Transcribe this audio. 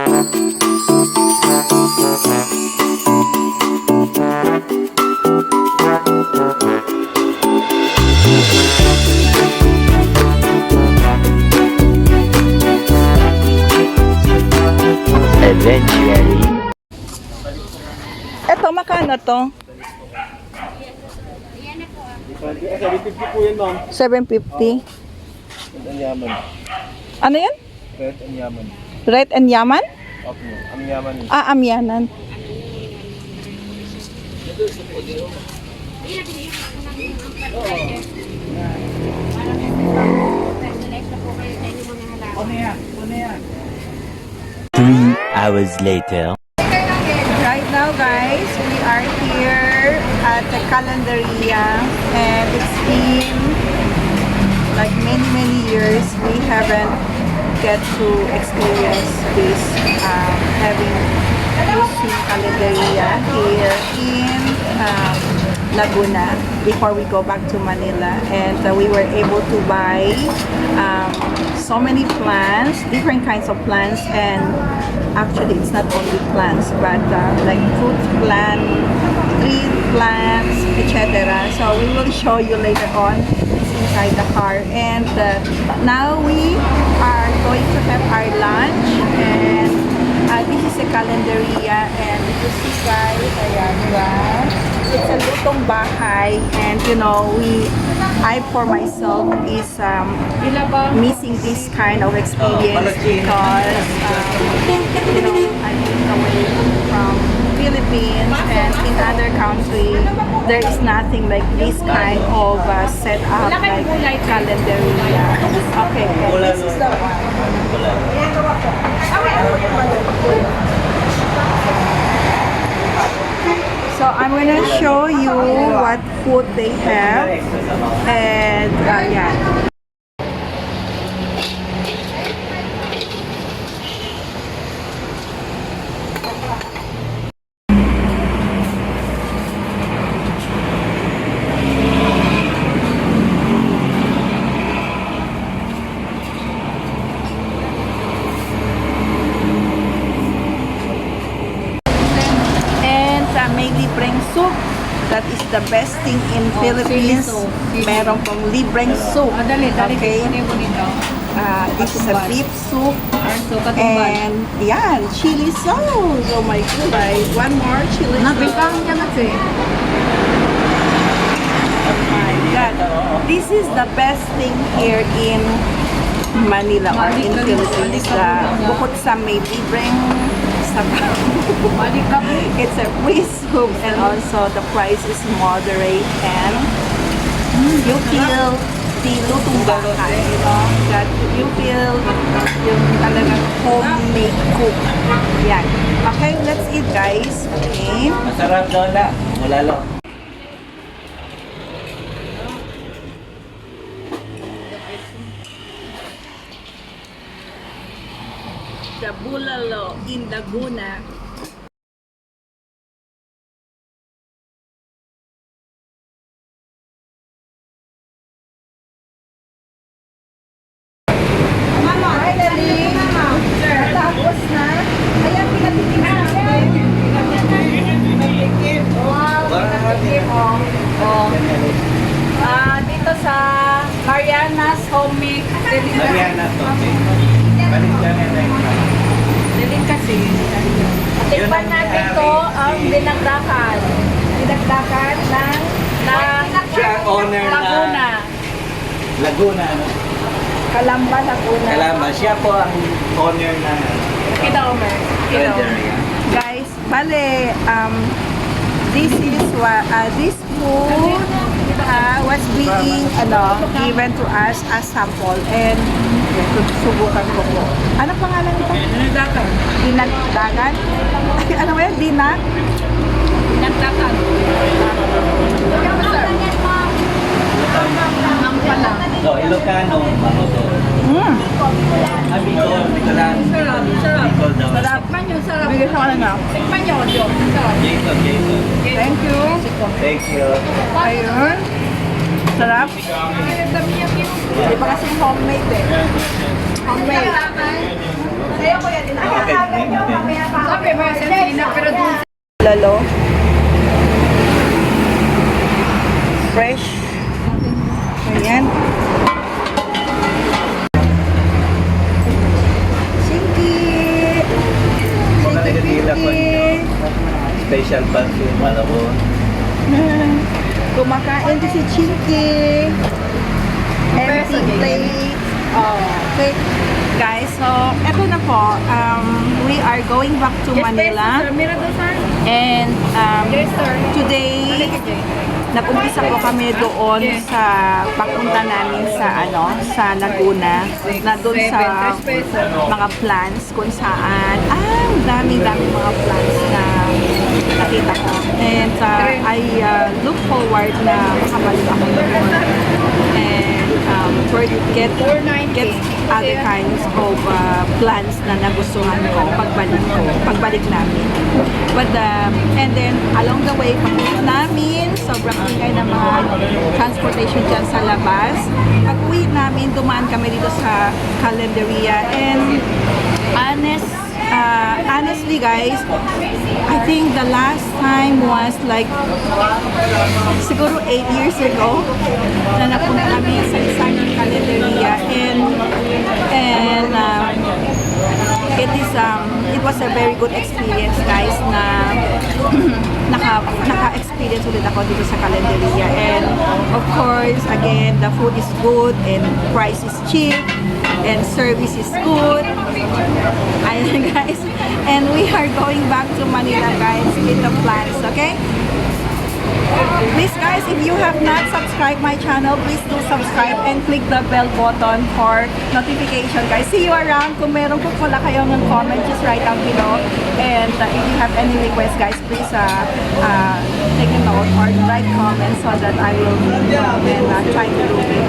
Eventually. Eto, makano to? 750 po yan, ma'am. 750. Ang yaman. Ano yan? Red and yaman. Red and Yaman? Okay, ang yaman. Ah, amyanan. Three hours later. Right now, guys, we are here at the Carenderia, and it's been like many years we haven't get to experience this having using Carenderia here in Laguna before we go back to Manila, and we were able to buy so many plants, different kinds of plants, and actually it's not only plants but like fruit plant, tree plants, etc. So we will show you later on. It's inside the car, and now we are going to have our lunch, and this is a Carenderia, and you see guys, ayan, diba? It's a lutong bahay, and you know, I for myself is missing this kind of experience because you know, I've been away from Philippines, and in other countries there is nothing like this kind of setup like Carenderia. Okay, this is the one. So I'm gonna show you what food they have, and yeah. May libreng soup. That is the best thing in Philippines. Meron pong libreng soup. Okay. This is a beef soup. And yan, chili sauce. Oh my God. One more chili sauce. Oh my God. This is the best thing here in Manila or in Philippines. Bukod sa may libreng it's a free soup, and also the price is moderate, and you feel the lutong bahay, you know, that you feel yung talagang homemade cook. Yan. Okay, let's eat guys. Okay. Masarap daw na. Bulalo. The Bulalo in Laguna. Finally, tapos na. Ayan, pinatitignan natin. Wow, pinatitignan mo. Dito sa Mariana's Homemade Delivery. Mariana's Homemade. Dilin kasi. Tikpan natin to ang dinagdakan. Dinagdakan ng Siya owner Laguna. Laguna, ano? Calamba, Laguna. Kalama. Siya po ang owner na Kidaumer. Carenderia. Guys, bale, this is what this food was being given to us as sample, and subukan ko po. Ano pangalan nito? Dinagdakan. Dinagdakan? Ano ba yan? Dinagdakan. So, Ilocano, Manoto. Bicol, Bicolan. Bicol daw. Sarap. Sarap. Bigay sa kanan na. Jason. Thank you. Thank you. Ayun. Sarap. Hindi pa kasi homemade eh. Bulalo. Fresh. Ayan. Chinky! Special perfume, alam mo. Kumakain din si Chinky. Empty plate. Oh, okay. Guys, so eto na po. We are going back to Manila. And today, nag-umpisa po kami doon sa pagpunta namin sa sa Laguna, na doon sa mga plants kung saan dami mga plants na nakita ko. And I look forward na makabalik ako doon. And get other kinds of plants na nagustuhan ko pagbalik namin. But and then along the way, pag-uwi namin, sobrang ingay ng mga transportation dyan sa labas. Pag-uwi namin, dumaan kami dito sa Carenderia. And honestly guys, I think the last time was like siguro 8 years ago na napunta kami sa isang Carenderia, and it was a very good experience guys na naka-experience ulit ako dito sa Carenderia. And of course, again, the food is good and price is cheap and service is good. Ayan guys, and we are going back to Manila guys with the plans, okay? Please guys, if you have not subscribed my channel, please do subscribe and click the bell button for notification guys. See you around. Kung meron po pala kayo ng comment, just write down below. And if you have any request guys, please take a note or write comments so that I will read them and try to do it